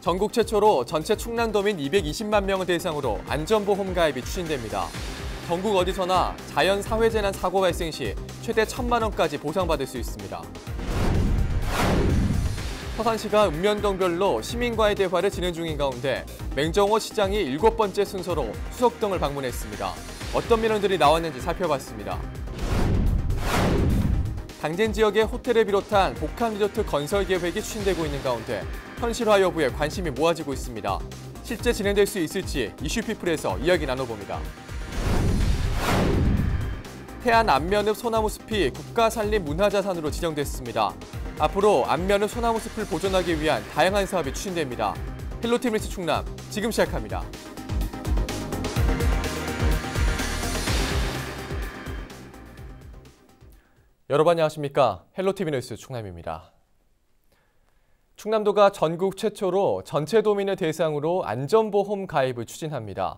전국 최초로 전체 충남도민 220만 명을 대상으로 안전보험 가입이 추진됩니다. 전국 어디서나 자연 사회재난 사고 발생 시 최대 1,000만 원까지 보상받을 수 있습니다. 서산시가 읍면동별로 시민과의 대화를 진행 중인 가운데 맹정호 시장이 7번째 순서로 수석동을 방문했습니다. 어떤 민원들이 나왔는지 살펴봤습니다. 당진 지역의 호텔을 비롯한 복합 리조트 건설 계획이 추진되고 있는 가운데 현실화 여부에 관심이 모아지고 있습니다. 실제 진행될 수 있을지 이슈피플에서 이야기 나눠봅니다. 태안 안면읍 소나무숲이 국가산림문화자산으로 지정됐습니다. 앞으로 안면읍 소나무숲을 보존하기 위한 다양한 사업이 추진됩니다. 헬로티비 뉴스 충남 지금 시작합니다. 여러분 안녕하십니까? 헬로티비 뉴스 충남입니다. 충남도가 전국 최초로 전체 도민을 대상으로 안전보험 가입을 추진합니다.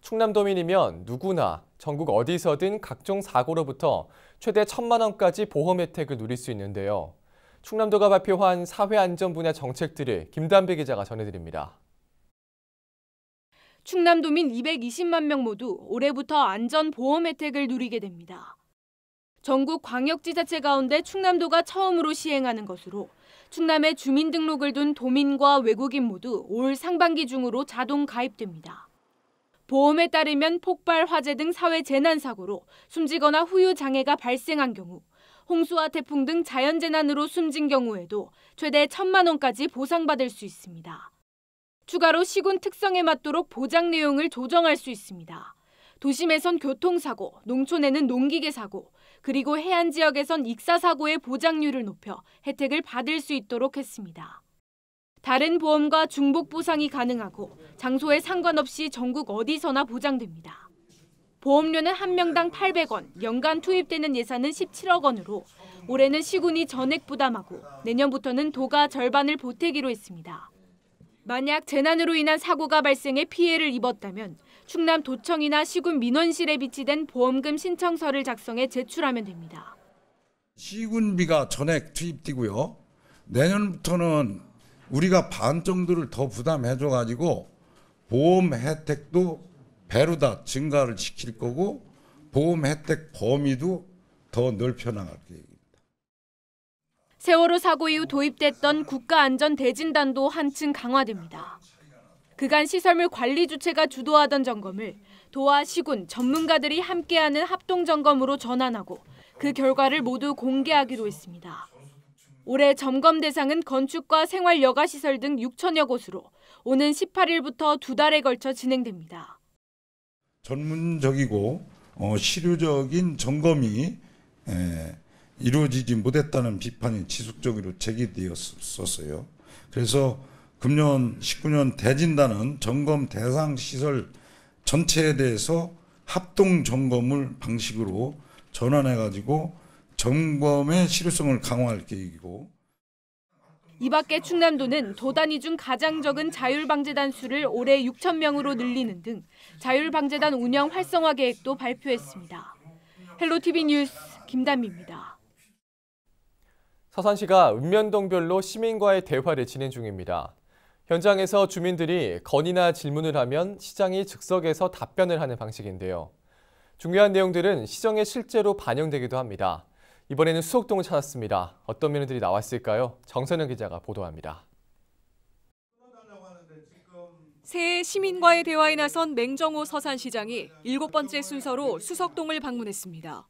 충남도민이면 누구나 전국 어디서든 각종 사고로부터 최대 1,000만 원까지 보험 혜택을 누릴 수 있는데요. 충남도가 발표한 사회안전 분야 정책들을 김단배 기자가 전해드립니다. 충남도민 220만 명 모두 올해부터 안전보험 혜택을 누리게 됩니다. 전국 광역지자체 가운데 충남도가 처음으로 시행하는 것으로 충남에 주민등록을 둔 도민과 외국인 모두 올 상반기 중으로 자동 가입됩니다. 보험에 따르면 폭발, 화재 등 사회 재난사고로 숨지거나 후유 장애가 발생한 경우, 홍수와 태풍 등 자연재난으로 숨진 경우에도 최대 1,000만 원까지 보상받을 수 있습니다. 추가로 시군 특성에 맞도록 보장 내용을 조정할 수 있습니다. 도심에선 교통사고, 농촌에는 농기계 사고, 그리고 해안 지역에선 익사사고의 보장률을 높여 혜택을 받을 수 있도록 했습니다. 다른 보험과 중복 보상이 가능하고 장소에 상관없이 전국 어디서나 보장됩니다. 보험료는 한 명당 800원, 연간 투입되는 예산은 17억 원으로 올해는 시군이 전액 부담하고 내년부터는 도가 절반을 보태기로 했습니다. 만약 재난으로 인한 사고가 발생해 피해를 입었다면 충남도청이나 시군 민원실에 비치된 보험금 신청서를 작성해 제출하면 됩니다. 시군비가 전액 투입되고요. 내년부터는 우리가 반 정도를 더 부담해줘가지고 보험 혜택도 배로 다 증가를 시킬 거고 보험 혜택 범위도 더 넓혀나갈 계획입니다. 세월호 사고 이후 도입됐던 국가안전대진단도 한층 강화됩니다. 그간 시설물 관리 주체가 주도하던 점검을 도와 시군, 전문가들이 함께하는 합동점검으로 전환하고 그 결과를 모두 공개하기로 했습니다. 올해 점검 대상은 건축과 생활 여가시설 등 6천여 곳으로 오는 18일부터 2달에 걸쳐 진행됩니다. 전문적이고 실효적인 점검이 이루어지지 못했다는 비판이 지속적으로 제기되었었어요. 그래서 금년 19년 대진단은 점검 대상 시설 전체에 대해서 합동 점검을 방식으로 전환해가지고 점검의 실효성을 강화할 계획이고. 이 밖에 충남도는 도 단위 중 가장 적은 자율방재단 수를 올해 6천 명으로 늘리는 등 자율방재단 운영 활성화 계획도 발표했습니다. 헬로티비 뉴스 김단미입니다. 서산시가 읍면동별로 시민과의 대화를 진행 중입니다. 현장에서 주민들이 건의나 질문을 하면 시장이 즉석에서 답변을 하는 방식인데요. 중요한 내용들은 시정에 실제로 반영되기도 합니다. 이번에는 수석동을 찾았습니다. 어떤 면들이 나왔을까요? 정선영 기자가 보도합니다. 새해 시민과의 대화에 나선 맹정호 서산시장이 7번째 순서로 수석동을 방문했습니다.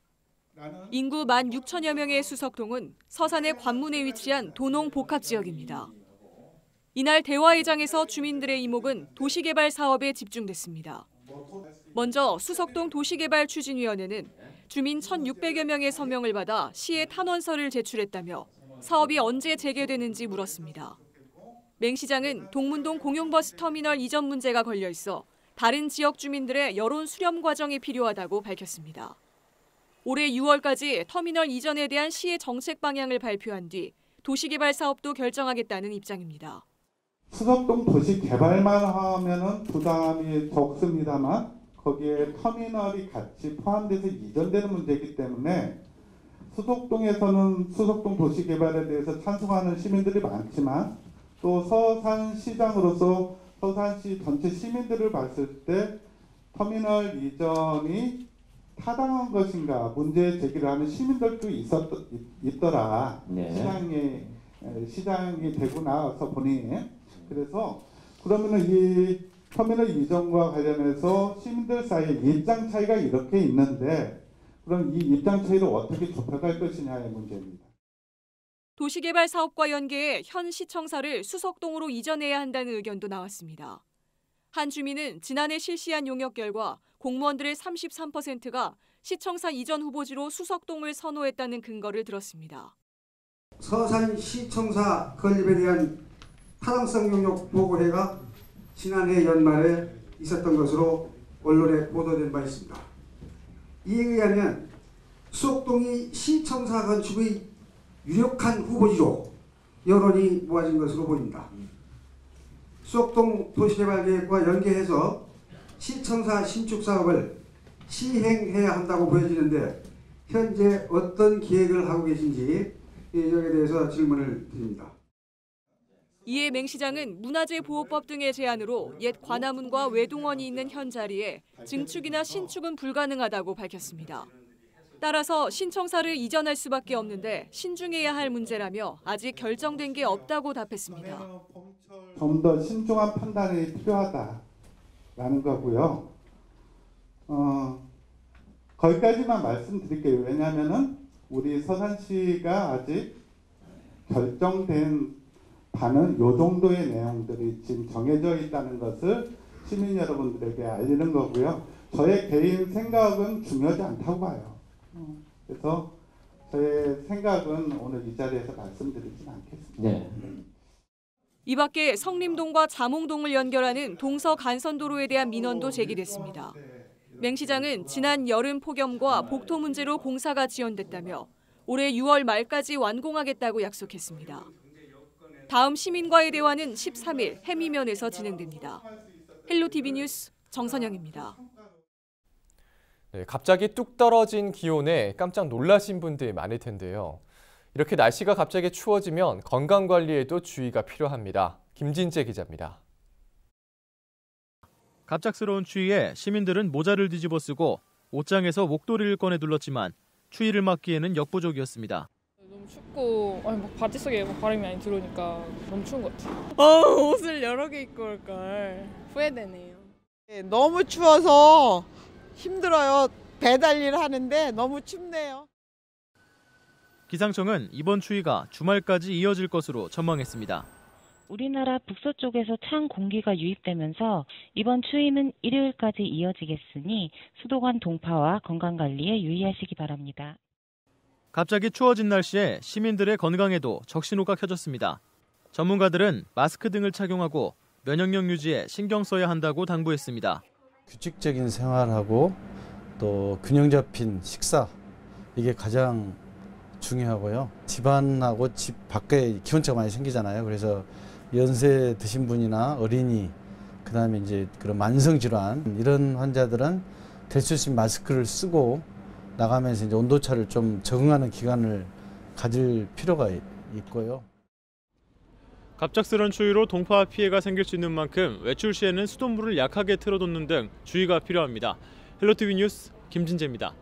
인구 16,000여 명의 수석동은 서산의 관문에 위치한 도농 복합지역입니다. 이날 대화회장에서 주민들의 이목은 도시개발 사업에 집중됐습니다. 먼저 수석동 도시개발추진위원회는 주민 1,600여 명의 서명을 받아 시에 탄원서를 제출했다며 사업이 언제 재개되는지 물었습니다. 맹 시장은 동문동 공용버스 터미널 이전 문제가 걸려 있어 다른 지역 주민들의 여론 수렴 과정이 필요하다고 밝혔습니다. 올해 6월까지 터미널 이전에 대한 시의 정책 방향을 발표한 뒤 도시개발 사업도 결정하겠다는 입장입니다. 수석동 도시 개발만 하면은 부담이 적습니다만 거기에 터미널이 같이 포함돼서 이전되는 문제이기 때문에 수석동에서는 수석동 도시 개발에 대해서 찬성하는 시민들이 많지만 또 서산시장으로서 서산시 전체 시민들을 봤을 때 터미널 이전이 타당한 것인가 문제 제기를 하는 시민들도 있더라. 네. 시장이 되고 나서 보니 그래서 그러면은 이 터미널 이전과 관련해서 시민들 사이에 입장 차이가 이렇게 있는데 그럼 이 입장 차이를 어떻게 좁혀갈 것이냐의 문제입니다. 도시개발 사업과 연계해 현 시청사를 수석동으로 이전해야 한다는 의견도 나왔습니다. 한 주민은 지난해 실시한 용역 결과 공무원들의 33%가 시청사 이전 후보지로 수석동을 선호했다는 근거를 들었습니다. 서산시청사 건립에 대한 타당성 용역 보고회가 지난해 연말에 있었던 것으로 언론에 보도된 바 있습니다. 이에 의하면 수석동이 시청사 건축의 유력한 후보지로 여론이 모아진 것으로 보입니다. 수석동 도시개발계획과 연계해서 시청사 신축 사업을 시행해야 한다고 보여지는데 현재 어떤 계획을 하고 계신지 여기에 대해서 질문을 드립니다. 이에 맹 시장은 문화재보호법 등의 제안으로 옛 관아문과 외동원이 있는 현 자리에 증축이나 신축은 불가능하다고 밝혔습니다. 따라서 신청사를 이전할 수밖에 없는데 신중해야 할 문제라며 아직 결정된 게 없다고 답했습니다. 좀 더 신중한 판단이 필요하다라는 거고요. 거기까지만 말씀드릴게요. 왜냐하면은 우리 서산시가 아직 결정된 바는 요 정도의 내용들이 지금 정해져 있다는 것을 시민 여러분들에게 알리는 거고요. 저의 개인 생각은 중요하지 않다고 봐요. 그래서 저의 생각은 오늘 이 자리에서 말씀드리진 않겠습니다. 네. 이 밖에 성림동과 자몽동을 연결하는 동서 간선도로에 대한 민원도 제기됐습니다. 맹 시장은 지난 여름 폭염과 복토 문제로 공사가 지연됐다며 올해 6월 말까지 완공하겠다고 약속했습니다. 다음 시민과의 대화는 13일 해미면에서 진행됩니다. 헬로티비 뉴스 정선영입니다. 네, 갑자기 뚝 떨어진 기온에 깜짝 놀라신 분들이 많을 텐데요. 이렇게 날씨가 갑자기 추워지면 건강관리에도 주의가 필요합니다. 김진재 기자입니다. 갑작스러운 추위에 시민들은 모자를 뒤집어 쓰고 옷장에서 목도리를 꺼내 둘렀지만 추위를 막기에는 역부족이었습니다. 너무 춥고 막 바지 속에 바람이 많이 들어오니까 너무 추운 것 같아요. 옷을 여러 개 입고 올 걸 후회되네요. 너무 추워서 힘들어요. 배달 일 하는데 너무 춥네요. 기상청은 이번 추위가 주말까지 이어질 것으로 전망했습니다. 우리나라 북서쪽에서 찬 공기가 유입되면서 이번 추위는 일요일까지 이어지겠으니 수도관 동파와 건강관리에 유의하시기 바랍니다. 갑자기 추워진 날씨에 시민들의 건강에도 적신호가 켜졌습니다. 전문가들은 마스크 등을 착용하고 면역력 유지에 신경 써야 한다고 당부했습니다. 규칙적인 생활하고 또 균형 잡힌 식사 이게 가장 중요하고요. 집안하고 집 밖에 기온차가 많이 생기잖아요. 그래서 연세 드신 분이나 어린이 그다음에 이제 그런 만성 질환 이런 환자들은 될 수 있으면 마스크를 쓰고 나가면서 이제 온도차를 좀 적응하는 기간을 가질 필요가 있고요. 갑작스런 추위로 동파 피해가 생길 수 있는 만큼 외출 시에는 수돗물을 약하게 틀어놓는 등 주의가 필요합니다. 헬로티비 뉴스 김진재입니다.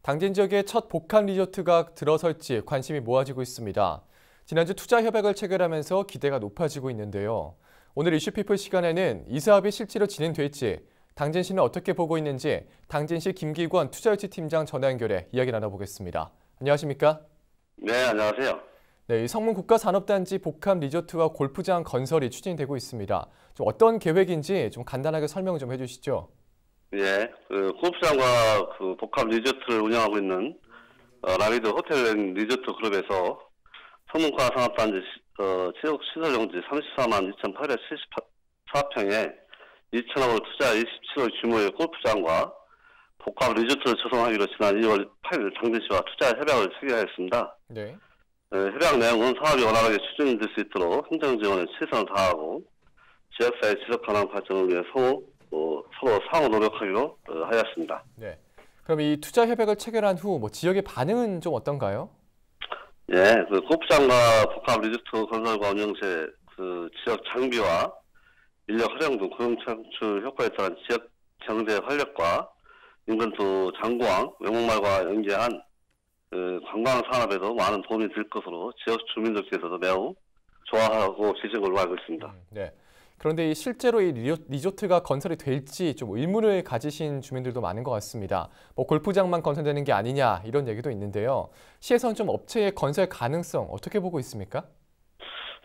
당진 지역의 첫 복합 리조트가 들어설지 관심이 모아지고 있습니다. 지난주 투자 협약을 체결하면서 기대가 높아지고 있는데요. 오늘 이슈피플 시간에는 이 사업이 실제로 진행될지, 당진시는 어떻게 보고 있는지 당진시 김기권 투자유치팀장 전화 연결해 이야기 나눠보겠습니다. 안녕하십니까? 네, 안녕하세요. 네, 성문 국가산업단지 복합 리조트와 골프장 건설이 추진되고 있습니다. 좀 어떤 계획인지 좀 간단하게 설명 좀 해주시죠. 예, 골프장과 복합 리조트를 운영하고 있는 라미드 호텔 앤 리조트 그룹에서 성문과 산업단지 시설 용지 34만 2,874평에 2천억을 투자 27억 규모의 골프장과 복합 리조트를 조성하기로 지난 2월 8일 당진시와 투자 협약을 체결하였습니다. 네. 협약 내용은 사업이 원활하게 추진될 수 있도록 행정 지원에 최선을 다하고 지역사회 지속 가능 발전을 위해 서로 상호 노력하기로 하였습니다. 네. 그럼 이 투자 협약을 체결한 후 지역의 반응은 좀 어떤가요? 예, 골프장과 복합 리조트 건설과 운영 시 지역 장비와 인력 활용 등 고용 창출 효과에 따른 지역 경제 활력과 인근 장구항, 외목마을과 연계한 관광 산업에도 많은 도움이 될 것으로 지역 주민들께서도 매우 좋아하고 계신 걸로 알고 있습니다. 네. 그런데 실제로 이 리조트가 건설이 될지 좀 의문을 가지신 주민들도 많은 것 같습니다. 골프장만 건설되는 게 아니냐 이런 얘기도 있는데요. 시에서는 좀 업체의 건설 가능성 어떻게 보고 있습니까?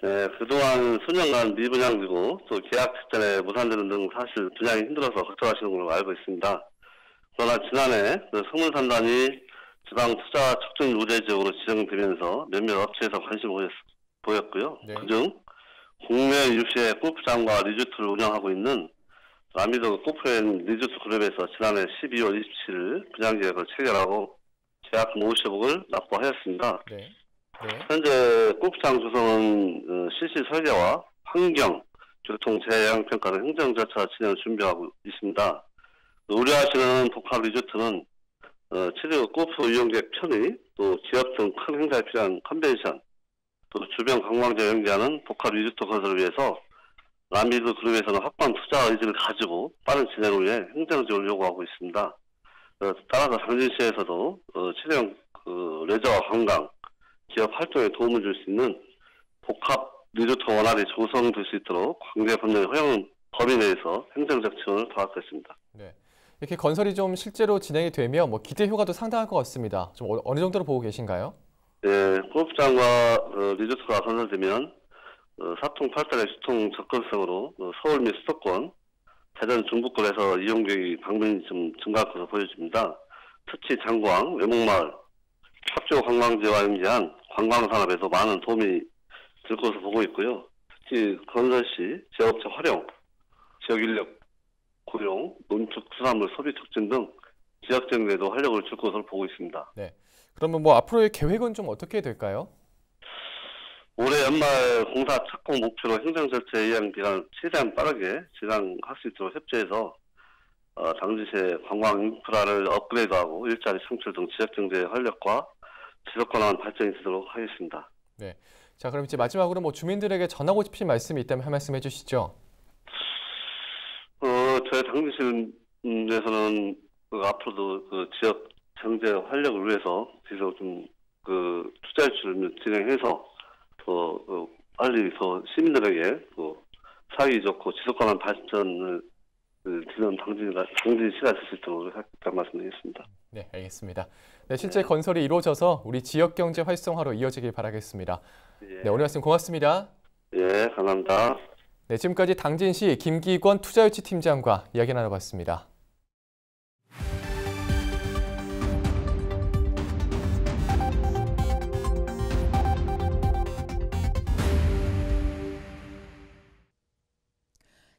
네, 그동안 수년간 미분양되고 또 계약 직전에 무산되는 등 사실 분양이 힘들어서 걱정하시는 걸로 알고 있습니다. 그러나 지난해 성문산단이 지방 투자 촉진 우대 지역으로 지정되면서 몇몇 업체에서 관심을 보였고요. 네. 그중 국내 유시의 골프장과 리조트를 운영하고 있는 라미도 골프앤 리조트 그룹에서 지난해 12월 27일 분양 계약을 체결하고 계약 50억을 납부하였습니다. 네. 현재 골프장 조성은 실시 설계와 환경, 교통 재해양 평가를 행정절차 진행을 준비하고 있습니다. 우려하시는 복합 리조트는 치료 골프 이용객 편의, 또 기업 등 큰 행사에 필요한 컨벤션, 또 주변 관광지와 연계하는 복합 리조트 건설을 위해서 라미드 그룹에서는 확고한 투자 의지를 가지고 빠른 진행을 위해 행정지원을 요구하고 있습니다. 따라서 당진시에서도 치료형 레저와 관광, 기업 활동에 도움을 줄 수 있는 복합 리조트 원활히 조성될 수 있도록 관계법령의 허용 범위 내에서 행정적 지원을 도와드렸습니다. 네. 이렇게 건설이 좀 실제로 진행이 되면 기대 효과도 상당할 것 같습니다. 좀 어느 정도로 보고 계신가요? 네, 골프장과 리조트가 건설되면 사통 8달의 수통 접근성으로 서울 및 수도권, 대전 중부권에서 이용객이 방문이 좀 증가할 것으로 보여집니다. 특히 장구항, 외목마을, 합조 관광지와 연계한 관광산업에도 많은 도움이 될 것으로 보고 있고요. 특히 건설 시 지역업체 활용, 지역 인력 고용, 농축 수산물 소비 촉진 등 지역 경제에도 활력을 줄 것으로 보고 있습니다. 네. 그러면 앞으로의 계획은 좀 어떻게 될까요? 올해 연말 공사 착공 목표로 행정절차 이행 기간을 최대한 빠르게 진행할 수 있도록 협조해서 당진시의 관광 인프라를 업그레이드하고 일자리 창출 등 지역 경제의 활력과 지속 가능한 발전이 되도록 하겠습니다. 네. 자, 그럼 이제 마지막으로 주민들에게 전하고 싶으신 말씀이 있다면 한 말씀 해주시죠. 저희 당진시에서는 앞으로도 지역 경제 활력을 위해서 계속 투자 유치를 진행해서 더 빨리 더 시민들에게 사기 좋고 지속 가능한 발전을 드리는 당진시가 될 수 있도록 노력하겠다는 말씀드리겠습니다. 네, 알겠습니다. 네, 실제 건설이 이루어져서 우리 지역 경제 활성화로 이어지길 바라겠습니다. 네, 오늘 말씀 고맙습니다. 예, 감사합니다. 네, 지금까지 당진시 김기권 투자유치팀장과 이야기 나눠봤습니다.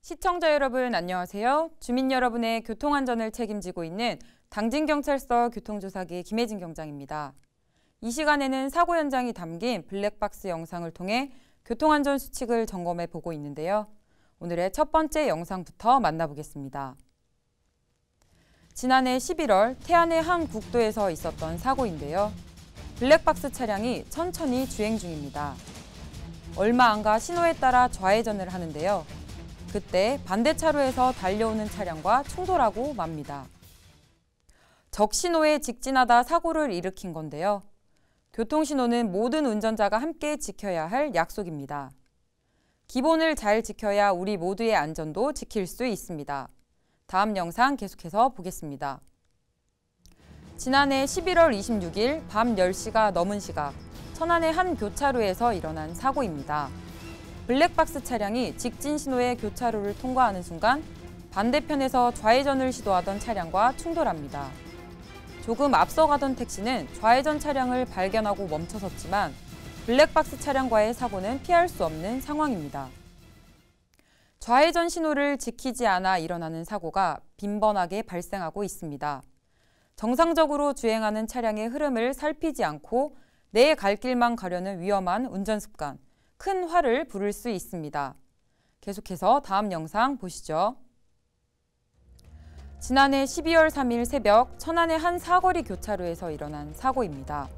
시청자 여러분 안녕하세요. 주민 여러분의 교통안전을 책임지고 있는 당진경찰서 교통조사기 김혜진 경장입니다. 이 시간에는 사고 현장이 담긴 블랙박스 영상을 통해 교통안전 수칙을 점검해 보고 있는데요. 오늘의 첫 번째 영상부터 만나보겠습니다. 지난해 11월 태안의 한 국도에서 있었던 사고인데요. 블랙박스 차량이 천천히 주행 중입니다. 얼마 안 가 신호에 따라 좌회전을 하는데요. 그때 반대 차로에서 달려오는 차량과 충돌하고 맙니다. 적신호에 직진하다 사고를 일으킨 건데요. 교통신호는 모든 운전자가 함께 지켜야 할 약속입니다. 기본을 잘 지켜야 우리 모두의 안전도 지킬 수 있습니다. 다음 영상 계속해서 보겠습니다. 지난해 11월 26일 밤 10시가 넘은 시각 천안의 한 교차로에서 일어난 사고입니다. 블랙박스 차량이 직진 신호의 교차로를 통과하는 순간 반대편에서 좌회전을 시도하던 차량과 충돌합니다. 조금 앞서가던 택시는 좌회전 차량을 발견하고 멈춰섰지만 블랙박스 차량과의 사고는 피할 수 없는 상황입니다. 좌회전 신호를 지키지 않아 일어나는 사고가 빈번하게 발생하고 있습니다. 정상적으로 주행하는 차량의 흐름을 살피지 않고 내 갈 길만 가려는 위험한 운전 습관, 큰 화를 부를 수 있습니다. 계속해서 다음 영상 보시죠. 지난해 12월 3일 새벽 천안의 한 사거리 교차로에서 일어난 사고입니다.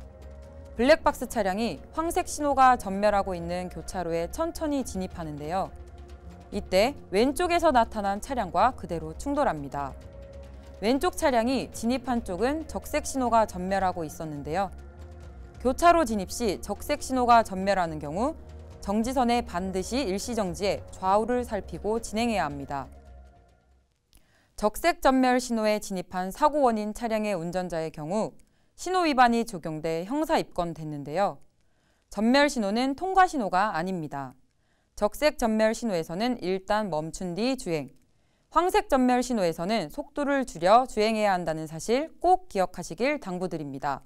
블랙박스 차량이 황색 신호가 전멸하고 있는 교차로에 천천히 진입하는데요. 이때 왼쪽에서 나타난 차량과 그대로 충돌합니다. 왼쪽 차량이 진입한 쪽은 적색 신호가 전멸하고 있었는데요. 교차로 진입 시 적색 신호가 전멸하는 경우 정지선에 반드시 일시정지해 좌우를 살피고 진행해야 합니다. 적색 전멸 신호에 진입한 사고 원인 차량의 운전자의 경우 신호 위반이 적용돼 형사 입건됐는데요. 전멸 신호는 통과 신호가 아닙니다. 적색 전멸 신호에서는 일단 멈춘 뒤 주행, 황색 전멸 신호에서는 속도를 줄여 주행해야 한다는 사실 꼭 기억하시길 당부드립니다.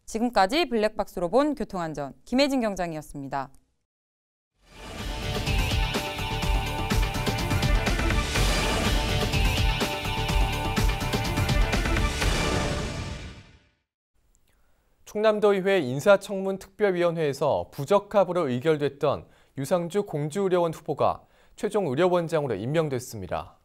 지금까지 블랙박스로 본 교통안전 김혜진 경장이었습니다. 충남도의회 인사청문특별위원회에서 부적합으로 의결됐던 유상주 공주의료원 후보가 최종 의료원장으로 임명됐습니다.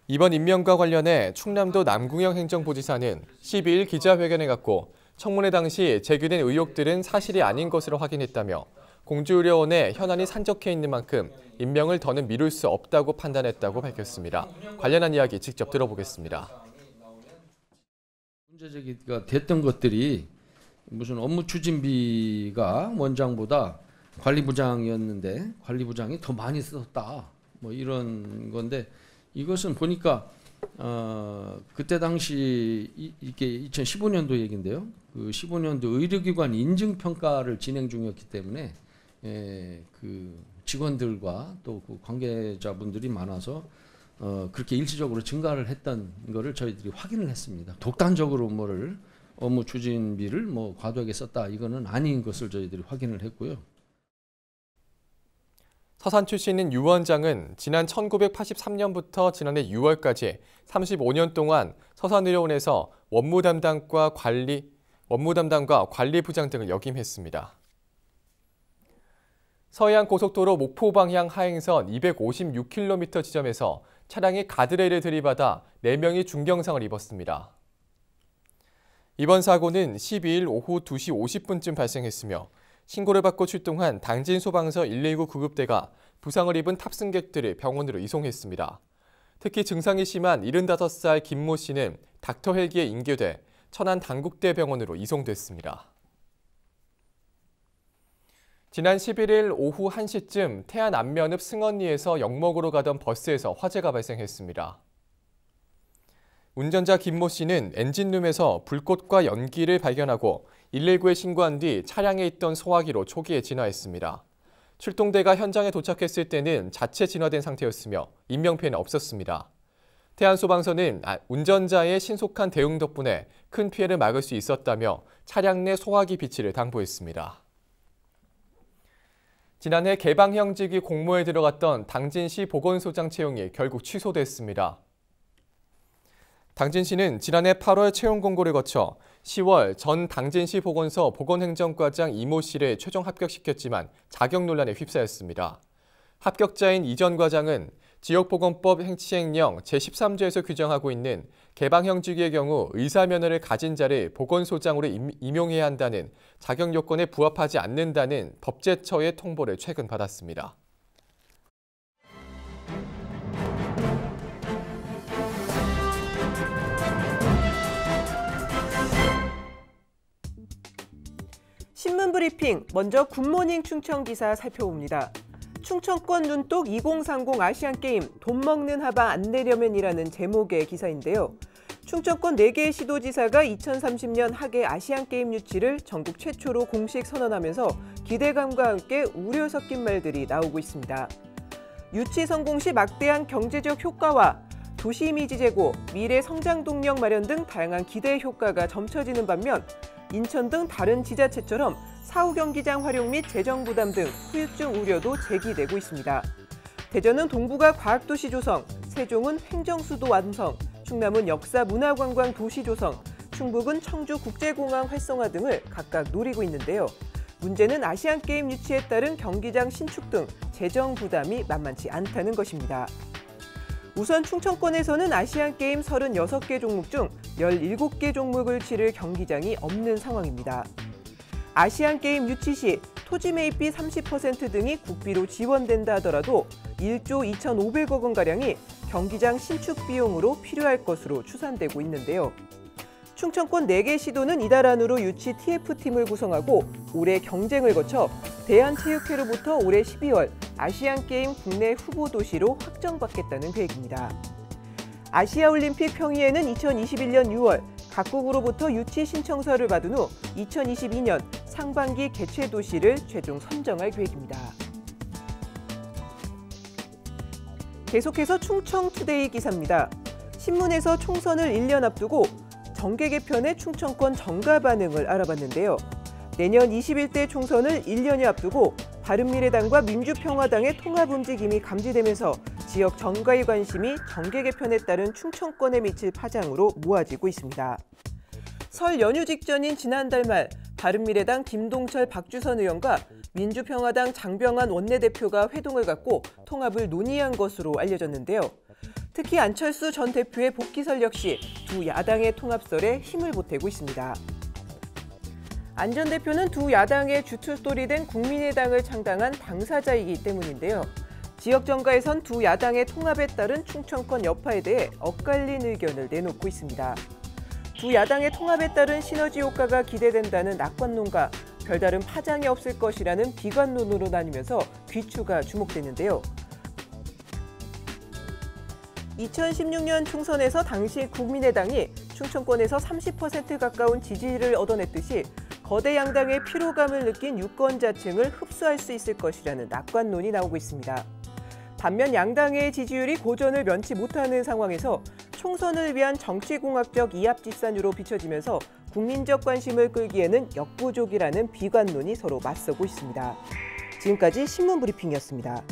이번 임명과 관련해 충남도 남궁영 행정부지사는 12일 기자회견을 갖고 청문회 당시 제기된 의혹들은 사실이 아닌 것으로 확인했다며 공주의료원에 현안이 산적해 있는 만큼 임명을 더는 미룰 수 없다고 판단했다고 밝혔습니다. 관련한 이야기 직접 들어보겠습니다. 문제제기가 됐던 것들이 무슨 업무 추진비가 원장보다 관리부장이었는데 관리부장이 더 많이 썼다. 뭐 이런 건데 이것은 보니까 그때 당시 이게 2015년도 얘기인데요. 그 15년도 의료기관 인증평가를 진행 중이었기 때문에 그 직원들과 또 그 관계자분들이 많아서 그렇게 일시적으로 증가를 했던 거를 저희들이 확인을 했습니다. 독단적으로 뭐를 업무 추진비를 뭐 과도하게 썼다 이거는 아닌 것을 저희들이 확인을 했고요. 서산 출신인 유 원장은 지난 1983년부터 지난해 6월까지 35년 동안 서산의료원에서 원무 담당과 관리부장 등을 역임했습니다. 서해안 고속도로 목포 방향 하행선 256km 지점에서 차량이 가드레일을 들이받아 4명이 중경상을 입었습니다. 이번 사고는 12일 오후 2시 50분쯤 발생했으며 신고를 받고 출동한 당진소방서 119 구급대가 부상을 입은 탑승객들을 병원으로 이송했습니다. 특히 증상이 심한 75살 김모 씨는 닥터 헬기에 인계돼 천안 당국대병원으로 이송됐습니다. 지난 11일 오후 1시쯤 태안 안면읍 승언리에서 영목으로 가던 버스에서 화재가 발생했습니다. 운전자 김모 씨는 엔진룸에서 불꽃과 연기를 발견하고 119에 신고한 뒤 차량에 있던 소화기로 초기에 진화했습니다. 출동대가 현장에 도착했을 때는 자체 진화된 상태였으며 인명피해는 없었습니다. 태안소방서는 운전자의 신속한 대응 덕분에 큰 피해를 막을 수 있었다며 차량 내 소화기 비치를 당부했습니다. 지난해 개방형직이 공모에 들어갔던 당진시 보건소장 채용이 결국 취소됐습니다. 당진시는 지난해 8월 채용 공고를 거쳐 10월 전 당진시 보건소 보건행정과장 이모 씨를 최종 합격시켰지만 자격 논란에 휩싸였습니다. 합격자인 이 전 과장은 지역보건법 행시행령 제13조에서 규정하고 있는 개방형직의 경우 의사면허를 가진 자를 보건소장으로 임용해야 한다는 자격 요건에 부합하지 않는다는 법제처의 통보를 최근 받았습니다. 신문 브리핑, 먼저 굿모닝 충청 기사 살펴봅니다. 충청권 눈독 2030 아시안게임 돈 먹는 하바 안 내려면이라는 제목의 기사인데요. 충청권 4개의 시도지사가 2030년 하계 아시안게임 유치를 전국 최초로 공식 선언하면서 기대감과 함께 우려 섞인 말들이 나오고 있습니다. 유치 성공 시 막대한 경제적 효과와 도시 이미지 제고, 미래 성장 동력 마련 등 다양한 기대 효과가 점쳐지는 반면 인천 등 다른 지자체처럼 사후 경기장 활용 및 재정 부담 등 후유증 우려도 제기되고 있습니다. 대전은 동부가 과학도시 조성, 세종은 행정수도 완성, 충남은 역사 문화관광 도시 조성, 충북은 청주 국제공항 활성화 등을 각각 노리고 있는데요. 문제는 아시안게임 유치에 따른 경기장 신축 등 재정 부담이 만만치 않다는 것입니다. 우선 충청권에서는 아시안게임 36개 종목 중 17개 종목을 치를 경기장이 없는 상황입니다. 아시안게임 유치 시 토지 매입비 30% 등이 국비로 지원된다 하더라도 1조 2,500억 원가량이 경기장 신축 비용으로 필요할 것으로 추산되고 있는데요. 충청권 4개 시도는 이달 안으로 유치 TF팀을 구성하고 올해 경쟁을 거쳐 대한체육회로부터 올해 12월 아시안게임 국내 후보 도시로 확정받겠다는 계획입니다. 아시아올림픽 평의회는 2021년 6월 각국으로부터 유치 신청서를 받은 후 2022년 상반기 개최 도시를 최종 선정할 계획입니다. 계속해서 충청투데이 기사입니다. 신문에서 총선을 1년 앞두고 정계 개편의 충청권 정가 반응을 알아봤는데요. 내년 21대 총선을 1년여 앞두고 바른미래당과 민주평화당의 통합 움직임이 감지되면서 지역 정가의 관심이 정계 개편에 따른 충청권에 미칠 파장으로 모아지고 있습니다. 설 연휴 직전인 지난달 말 바른미래당 김동철 박주선 의원과 민주평화당 장병환 원내대표가 회동을 갖고 통합을 논의한 것으로 알려졌는데요. 특히 안철수 전 대표의 복귀설 역시 두 야당의 통합설에 힘을 보태고 있습니다. 안 전 대표는 두 야당의 주춧돌이 된 국민의당을 창당한 당사자이기 때문인데요. 지역 정가에선 두 야당의 통합에 따른 충청권 여파에 대해 엇갈린 의견을 내놓고 있습니다. 두 야당의 통합에 따른 시너지 효과가 기대된다는 낙관론과 별다른 파장이 없을 것이라는 비관론으로 나뉘면서 귀추가 주목되는데요. 2016년 총선에서 당시 국민의당이 충청권에서 30% 가까운 지지를 얻어냈듯이 거대 양당의 피로감을 느낀 유권자층을 흡수할 수 있을 것이라는 낙관론이 나오고 있습니다. 반면 양당의 지지율이 고전을 면치 못하는 상황에서 총선을 위한 정치공학적 이합집산으로 비춰지면서 국민적 관심을 끌기에는 역부족이라는 비관론이 서로 맞서고 있습니다. 지금까지 신문브리핑이었습니다.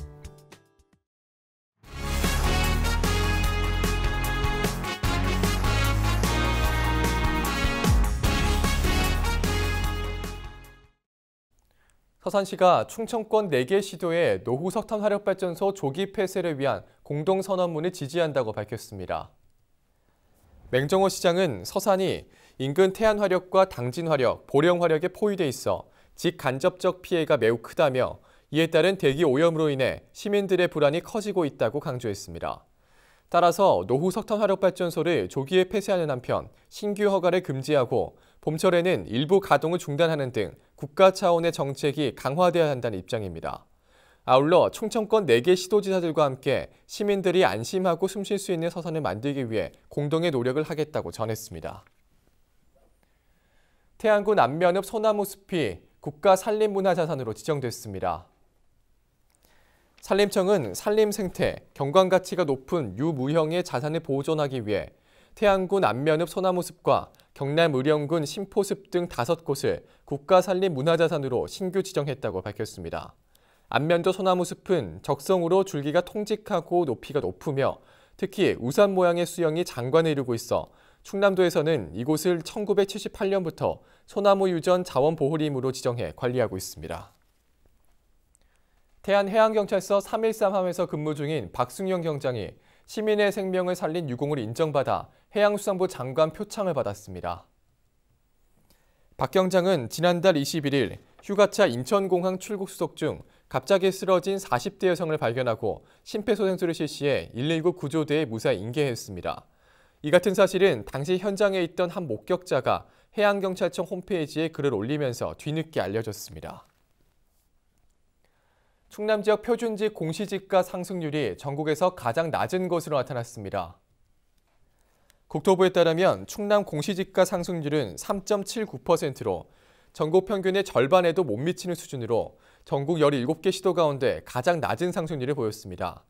서산시가 충청권 4개 시도의 노후 석탄 화력발전소 조기 폐쇄를 위한 공동선언문을 지지한다고 밝혔습니다. 맹정호 시장은 서산이 인근 태안화력과 당진화력, 보령화력에 포위돼 있어 직간접적 피해가 매우 크다며 이에 따른 대기 오염으로 인해 시민들의 불안이 커지고 있다고 강조했습니다. 따라서 노후 석탄 화력발전소를 조기에 폐쇄하는 한편 신규 허가를 금지하고 봄철에는 일부 가동을 중단하는 등 국가 차원의 정책이 강화돼야 한다는 입장입니다. 아울러 충청권 4개 시도지사들과 함께 시민들이 안심하고 숨쉴 수 있는 서산을 만들기 위해 공동의 노력을 하겠다고 전했습니다. 태안군 안면읍 소나무 숲이 국가 산림문화자산으로 지정됐습니다. 산림청은 산림 생태, 경관 가치가 높은 유무형의 자산을 보존하기 위해 태안군 안면읍 소나무숲과 경남 의령군 신포숲 등 5곳을 국가산림문화자산으로 신규 지정했다고 밝혔습니다. 안면도 소나무숲은 적성으로 줄기가 통직하고 높이가 높으며 특히 우산 모양의 수영이 장관을 이루고 있어 충남도에서는 이곳을 1978년부터 소나무 유전 자원보호림으로 지정해 관리하고 있습니다. 태안해양경찰서 313함에서 근무 중인 박승영 경장이 시민의 생명을 살린 유공을 인정받아 해양수산부 장관 표창을 받았습니다. 박 경장은 지난달 21일 휴가차 인천공항 출국 수속 중 갑자기 쓰러진 40대 여성을 발견하고 심폐소생술을 실시해 119 구조대에 무사히 인계했습니다. 이 같은 사실은 당시 현장에 있던 한 목격자가 해양경찰청 홈페이지에 글을 올리면서 뒤늦게 알려졌습니다. 충남 지역 표준지 공시지가 상승률이 전국에서 가장 낮은 것으로 나타났습니다. 국토부에 따르면 충남 공시지가 상승률은 3.79%로 전국 평균의 절반에도 못 미치는 수준으로 전국 17개 시도 가운데 가장 낮은 상승률을 보였습니다.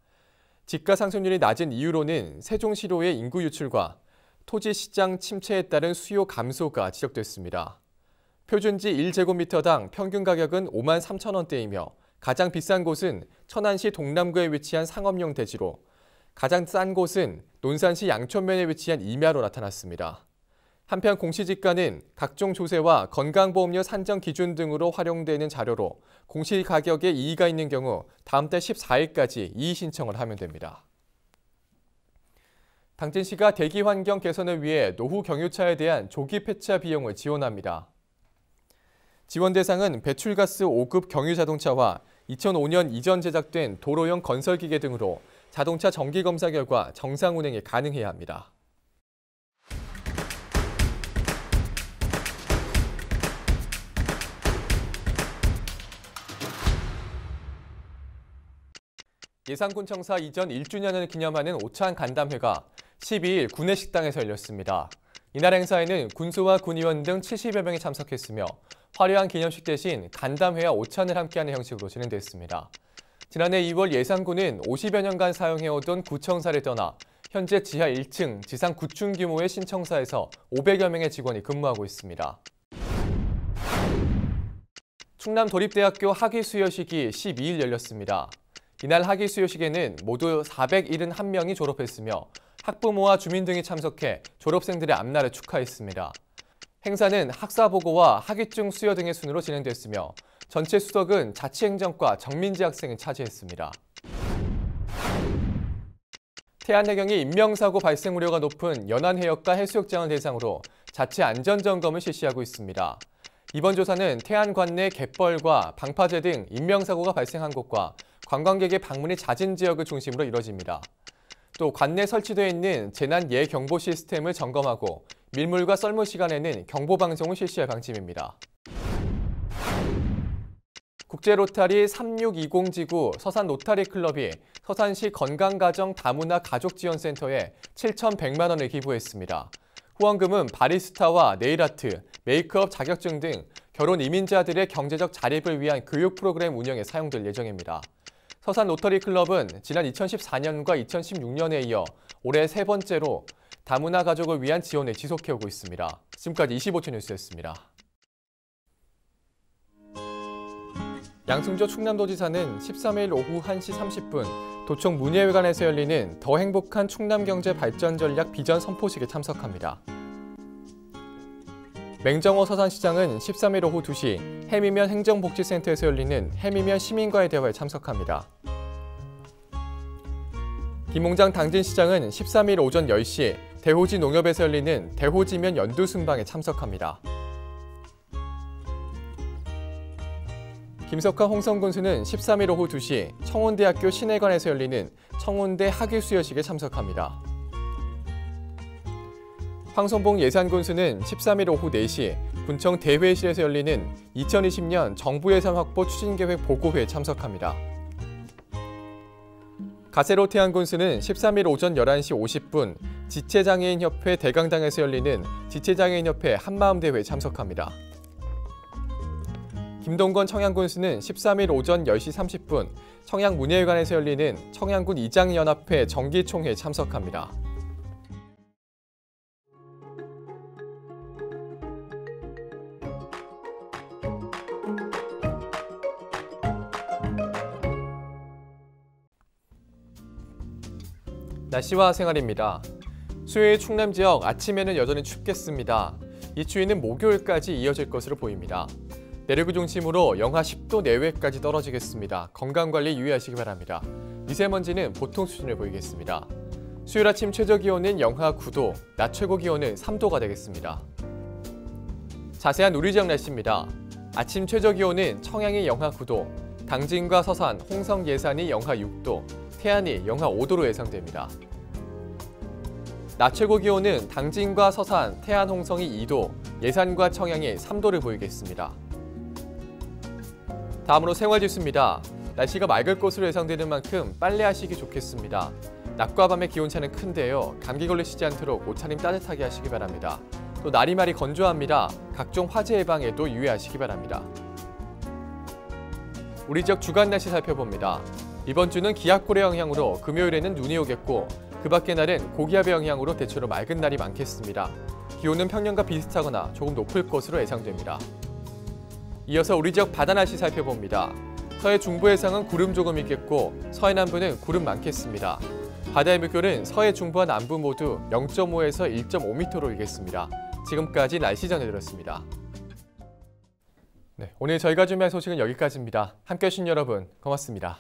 지가 상승률이 낮은 이유로는 세종시로의 인구 유출과 토지시장 침체에 따른 수요 감소가 지적됐습니다. 표준지 1제곱미터당 평균 가격은 5만 3천 원대이며 가장 비싼 곳은 천안시 동남구에 위치한 상업용 대지로 가장 싼 곳은 논산시 양촌면에 위치한 임야로 나타났습니다. 한편 공시지가는 각종 조세와 건강보험료 산정 기준 등으로 활용되는 자료로 공시가격에 이의가 있는 경우 다음 달 14일까지 이의 신청을 하면 됩니다. 당진시가 대기 환경 개선을 위해 노후 경유차에 대한 조기 폐차 비용을 지원합니다. 지원 대상은 배출가스 5급 경유 자동차와 2005년 이전 제작된 도로용 건설기계 등으로 자동차 정기검사 결과 정상 운행이 가능해야 합니다. 예산군청사 이전 1주년을 기념하는 오찬 간담회가 12일 구내식당에서 열렸습니다. 이날 행사에는 군수와 군의원 등 70여 명이 참석했으며 화려한 기념식 대신 간담회와 오찬을 함께하는 형식으로 진행됐습니다. 지난해 2월 예산군은 50여 년간 사용해오던 구청사를 떠나 현재 지하 1층, 지상 9층 규모의 신청사에서 500여 명의 직원이 근무하고 있습니다. 충남도립대학교 학위 수여식이 12일 열렸습니다. 이날 학위 수여식에는 모두 471명이 졸업했으며 학부모와 주민 등이 참석해 졸업생들의 앞날을 축하했습니다. 행사는 학사보고와 학위증 수여 등의 순으로 진행됐으며 전체 수석은 자치행정과 정민지 학생이 차지했습니다. 태안해경이 인명사고 발생 우려가 높은 연안해역과 해수욕장을 대상으로 자체 안전점검을 실시하고 있습니다. 이번 조사는 태안 관내 갯벌과 방파제 등 인명사고가 발생한 곳과 관광객의 방문이 잦은 지역을 중심으로 이뤄집니다. 또 관내 설치되어 있는 재난 예경보 시스템을 점검하고 밀물과 썰물 시간에는 경보 방송을 실시할 방침입니다. 국제로타리 3620지구 서산 로타리 클럽이 서산시 건강가정 다문화 가족지원센터에 7,100만 원을 기부했습니다. 후원금은 바리스타와 네일아트, 메이크업 자격증 등 결혼 이민자들의 경제적 자립을 위한 교육 프로그램 운영에 사용될 예정입니다. 서산 로터리 클럽은 지난 2014년과 2016년에 이어 올해 세 번째로 다문화 가족을 위한 지원을 지속해오고 있습니다. 지금까지 25초 뉴스였습니다. 양승조 충남도지사는 13일 오후 1시 30분 도청 문예회관에서 열리는 더 행복한 충남경제 발전 전략 비전 선포식에 참석합니다. 맹정호 서산시장은 13일 오후 2시 해미면 행정복지센터에서 열리는 해미면 시민과의 대화에 참석합니다. 김홍장 당진시장은 13일 오전 10시 대호지 농협에서 열리는 대호지면 연두순방에 참석합니다. 김석환 홍성군수는 13일 오후 2시 청운대학교 신해관에서 열리는 청운대 학위 수여식에 참석합니다. 황선봉 예산군수는 13일 오후 4시 군청 대회실에서 열리는 2020년 정부 예산 확보 추진계획 보고회에 참석합니다. 가세로 태안군수는 13일 오전 11시 50분 지체장애인협회 대강당에서 열리는 지체장애인협회 한마음대회에 참석합니다. 김동건 청양군수는 13일 오전 10시 30분 청양문예회관에서 열리는 청양군 이장연합회 정기총회에 참석합니다. 날씨와 생활입니다. 수요일 충남 지역 아침에는 여전히 춥겠습니다. 이 추위는 목요일까지 이어질 것으로 보입니다. 내륙을 중심으로 영하 10도 내외까지 떨어지겠습니다. 건강관리 유의하시기 바랍니다. 미세먼지는 보통 수준을 보이겠습니다. 수요일 아침 최저기온은 영하 9도, 낮 최고기온은 3도가 되겠습니다. 자세한 우리 지역 날씨입니다. 아침 최저기온은 청양이 영하 9도, 당진과 서산, 홍성 예산이 영하 6도, 태안이 영하 5도로 예상됩니다. 낮 최고 기온은 당진과 서산, 태안, 홍성이 2도, 예산과 청양이 3도를 보이겠습니다. 다음으로 생활지수입니다. 날씨가 맑을 것으로 예상되는 만큼 빨래하시기 좋겠습니다. 낮과 밤의 기온차는 큰데요. 감기 걸리시지 않도록 옷차림 따뜻하게 하시기 바랍니다. 또 날이 많이 건조합니다. 각종 화재 예방에도 유의하시기 바랍니다. 우리 지역 주간 날씨 살펴봅니다. 이번 주는 기압골의 영향으로 금요일에는 눈이 오겠고 그 밖의 날은 고기압의 영향으로 대체로 맑은 날이 많겠습니다. 기온은 평년과 비슷하거나 조금 높을 것으로 예상됩니다. 이어서 우리 지역 바다 날씨 살펴봅니다. 서해 중부 해상은 구름 조금 있겠고 서해 남부는 구름 많겠습니다. 바다의 물결은 서해 중부와 남부 모두 0.5에서 1.5m로 일겠습니다. 지금까지 날씨 전해드렸습니다. 네, 오늘 저희가 준비한 소식은 여기까지입니다. 함께해 주신 여러분 고맙습니다.